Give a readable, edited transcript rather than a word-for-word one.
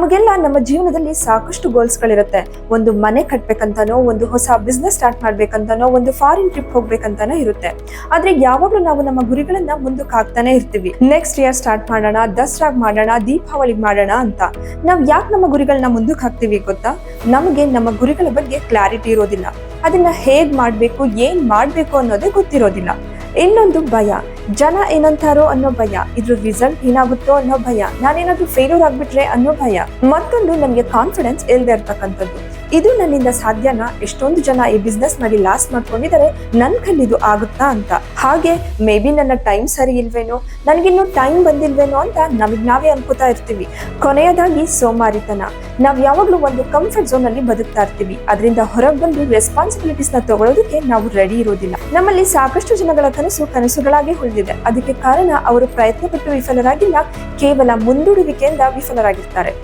ನಮಗೆಲ್ಲ ನಮ್ಮ ಜೀವನದಲ್ಲಿ ಸಾಕಷ್ಟು ಗೋಲ್ಸ್ ಗಳಿರುತ್ತೆ. ಒಂದು ಮನೆ ಕಟ್ಬೇಕಂತಾನೋ, ಒಂದು ಹೊಸ ಬಿಸ್ನೆಸ್ ಸ್ಟಾರ್ಟ್ ಮಾಡ್ಬೇಕಂತಾನೋ, ಒಂದು ಫಾರಿನ್ ಟ್ರಿಪ್ ಹೋಗ್ಬೇಕಂತಾನೋ ಇರುತ್ತೆ. ಆದ್ರೆ ಯಾವಾಗ್ಲೂ ನಾವು ನಮ್ಮ ಗುರಿಗಳನ್ನ ಮುಂದಕ್ಕೆ ಹಾಕ್ತಾನೆ ಇರ್ತೀವಿ. ನೆಕ್ಸ್ಟ್ ಇಯರ್ ಸ್ಟಾರ್ಟ್ ಮಾಡೋಣ, ದಸರಾಗ್ ಮಾಡೋಣ, ದೀಪಾವಳಿಗ್ ಮಾಡೋಣ ಅಂತ. ನಾವ್ ಯಾಕೆ ನಮ್ಮ ಗುರಿಗಳನ್ನ ಮುಂದಕ್ಕೆ ಹಾಕ್ತಿವಿ ಗೊತ್ತಾ? ನಮಗೆ ನಮ್ಮ ಗುರಿಗಳ ಬಗ್ಗೆ ಕ್ಲಾರಿಟಿ ಇರೋದಿಲ್ಲ. ಅದನ್ನ ಹೇಗ್ ಮಾಡ್ಬೇಕು, ಏನ್ ಮಾಡ್ಬೇಕು ಅನ್ನೋದೇ ಗೊತ್ತಿರೋದಿಲ್ಲ. ಇನ್ನೊಂದು ಭಯ, ಜನ ಏನಂತಾರೋ ಅನ್ನೋ ಭಯ, ಇದ್ರ ರಿಸಲ್ಟ್ ಏನಾಗುತ್ತೋ ಅನ್ನೋ ಭಯ, ನಾನೇನಾದ್ರೂ ಫೇಲ್ಯೂರ್ ಆಗ್ಬಿಟ್ರೆ ಅನ್ನೋ ಭಯ. ಮತ್ತೊಂದು ನಮ್ಗೆ ಕಾನ್ಫಿಡೆನ್ಸ್ ಇಲ್ದೇ ಇರ್ತಕ್ಕಂಥದ್ದು. ಇದು ನನ್ನಿಂದ ಸಾಧ್ಯನಾ? ಎಷ್ಟೊಂದು ಜನ ಈ ಬಿಸ್ನೆಸ್ ಮಾಡಿ ಲಾಸ್ ಮಾಡ್ಕೊಂಡಿದ್ದಾರೆ, ನನ್ ಕೈಲಿದು ಆಗುತ್ತಾ ಅಂತ. ಹಾಗೆ ಮೇ ಬಿ ನನ್ನ ಟೈಮ್ ಸರಿ ಇಲ್ವೇನೋ, ನನ್ಗಿನ್ನೂ ಟೈಮ್ ಬಂದಿಲ್ವೇನೋ ಅಂತ ನಮಗ್ ನಾವೇ ಅನ್ಕೋತಾ ಇರ್ತೀವಿ. ಕೊನೆಯದಾಗಿ ಸೋಮಾರಿತನ. ನಾವ್ ಯಾವಾಗ್ಲೂ ಒಂದು ಕಂಫರ್ಟ್ ಝೋನ್ ಅಲ್ಲಿ ಬದುಕ್ತಾ ಇರ್ತೀವಿ. ಅದರಿಂದ ಹೊರಗೆ ಬಂದು ರೆಸ್ಪಾನ್ಸಿಬಿಲಿಟೀಸ್ ನ ತಗೊಳ್ಳೋದಕ್ಕೆ ನಾವು ರೆಡಿ ಇರೋದಿಲ್ಲ. ನಮ್ಮಲ್ಲಿ ಸಾಕಷ್ಟು ಜನಗಳ ಕನಸು ಕನಸುಗಳಾಗಿ ಉಳಿದಿದೆ. ಅದಕ್ಕೆ ಕಾರಣ ಅವರು ಪ್ರಯತ್ನ ಪಟ್ಟು ವಿಫಲರಾಗಿಲ್ಲ, ಕೇವಲ ಮುಂದೂಡುವಿಕೆಯಿಂದ ವಿಫಲರಾಗಿರ್ತಾರೆ.